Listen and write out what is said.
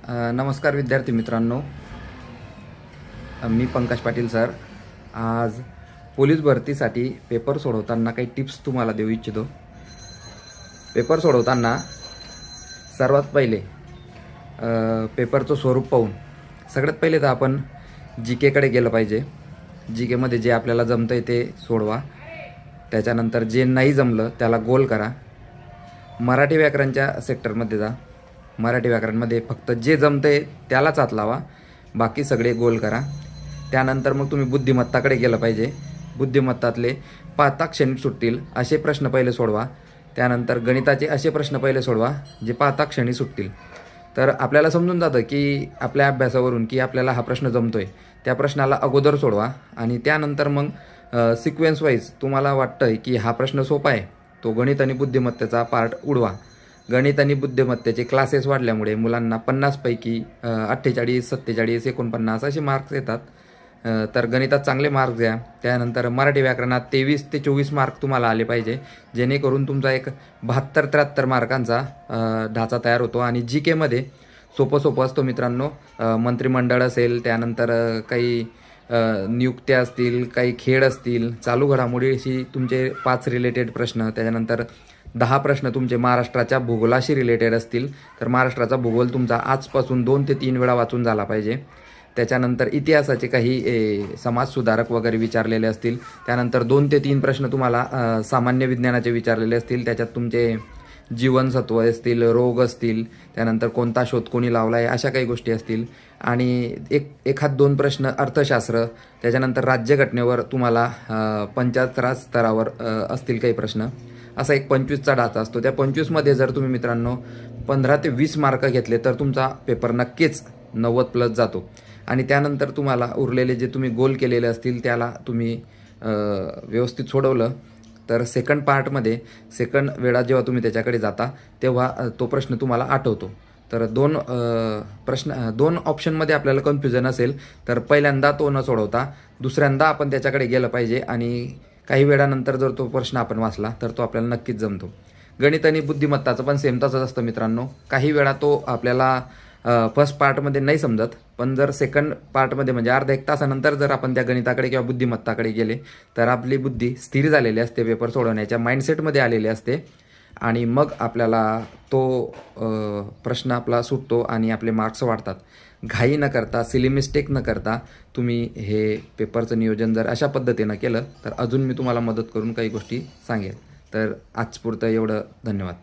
नमस्कार विद्यार्थी मित्रांनो, मी पंकज पाटील सर. आज पोलीस भरतीसाठी पेपर सोडवताना काही टिप्स तुम्हाला देऊ इच्छितो. पेपर सोडवताना सर्वात पहिले पेपरचं स्वरूप पाहून सगळ्यात पहिले तर आपण जी केकडे गेलं पाहिजे. जी केमध्ये जे आपल्याला जमतं आहे ते सोडवा. त्याच्यानंतर जे नाही जमलं त्याला गोल करा. मराठी व्याकरणच्या सेक्टरमध्ये जा. मराठी व्याकरणमध्ये फक्त जे जमते त्यालाच हात लावा, बाकी सगळे गोल करा. त्यानंतर मग तुम्ही बुद्धिमत्ताकडे गेलं पाहिजे. बुद्धिमत्तातले पाताक्षणी सुटतील असे प्रश्न पहिले सोडवा. त्यानंतर गणिताचे असे प्रश्न पहिले सोडवा जे पाताक्षणी सुटतील. तर आपल्याला समजून जातं की आपल्या अभ्यासावरून की आपल्याला हा प्रश्न जमतोय. त्या प्रश्नाला अगोदर सोडवा आणि त्यानंतर मग सिक्वेन्स वाईज तुम्हाला वाटतं की हा प्रश्न सोपा आहे, तो गणित आणि बुद्धिमत्तेचा पार्ट उडवा. गणित आणि बुद्धिमत्तेचे क्लासेस वाढल्यामुळे मुलांना 50 पैकी 48, 47, 49 असे मार्क्स येतात. तर गणितात चांगले मार्क्स द्या. त्यानंतर मराठी व्याकरणात 23 ते 24 मार्क तुम्हाला आले पाहिजे, जेणेकरून तुमचा एक 72-73 मार्कांचा ढाचा तयार होतो. आणि जी केमध्ये सोपं असतो मित्रांनो. मंत्रिमंडळ असेल, त्यानंतर काही नियुक्त्या असतील, काही खेळ असतील, चालू घडामोडीशी तुमचे 5 रिलेटेड प्रश्न, त्याच्यानंतर 10 प्रश्न तुमचे महाराष्ट्राच्या भूगोलाशी रिलेटेड असतील. तर महाराष्ट्राचा भूगोल तुमचा आजपासून 2 ते 3 वेळा वाचून झाला पाहिजे. त्याच्यानंतर इतिहासाचे काही समाजसुधारक वगैरे विचारलेले असतील. त्यानंतर 2 ते 3 प्रश्न तुम्हाला सामान्य विज्ञानाचे विचारलेले असतील. त्याच्यात तुमचे जीवनसत्व असतील, रोग असतील, त्यानंतर कोणता शोध कोणी लावला आहे, अशा काही गोष्टी असतील. आणि एखाद 2 प्रश्न अर्थशास्त्र, त्याच्यानंतर राज्यघटनेवर तुम्हाला पंचायत राज स्तरावर असतील काही प्रश्न. असा एक 25चा ढाचा असतो. त्या 25मध्ये जर तुम्ही मित्रांनो 15 ते 20 मार्क घेतले तर तुमचा पेपर नक्कीच 90+ जातो. आणि त्यानंतर तुम्हाला उरलेले जे तुम्ही गोल केलेले असतील त्याला तुम्ही व्यवस्थित सोडवलं तर सेकंड पार्टमध्ये, सेकंड वेळा जेव्हा तुम्ही त्याच्याकडे जाता तेव्हा तो प्रश्न तुम्हाला आठवतो. तर 2 ऑप्शनमध्ये आपल्याला कन्फ्युजन असेल तर पहिल्यांदा तो न सोडवता दुसऱ्यांदा आपण त्याच्याकडे गेलं पाहिजे. आणि काही वेळानंतर जर तो प्रश्न आपण वाचला तर तो आपल्याला नक्कीच जमतो. गणित आणि बुद्धिमत्ताचं पण सेम तसंच असतं मित्रांनो. काही वेळा तो आपल्याला फर्स्ट पार्टमध्ये नाही समजत, पण जर सेकंड पार्टमध्ये म्हणजे अर्धा 1 तासानंतर जर आपण त्या गणिताकडे किंवा बुद्धिमत्ताकडे गेले तर आपली बुद्धी स्थिर झालेली असते, पेपर सोडवण्याच्या माइंडसेटमध्ये आलेली असते. आणि मग आपल्याला तो प्रश्न आपला सुटतो आणि आपले मार्क्स वाढतात. घाई न करता, सिली मिस्टेक न करता तुम्ही हे पेपरचं नियोजन जर अशा पद्धतीनं केलं तर अजून मी तुम्हाला मदत करून काही गोष्टी सांगेल. तर आजपुरतं एवढं. धन्यवाद.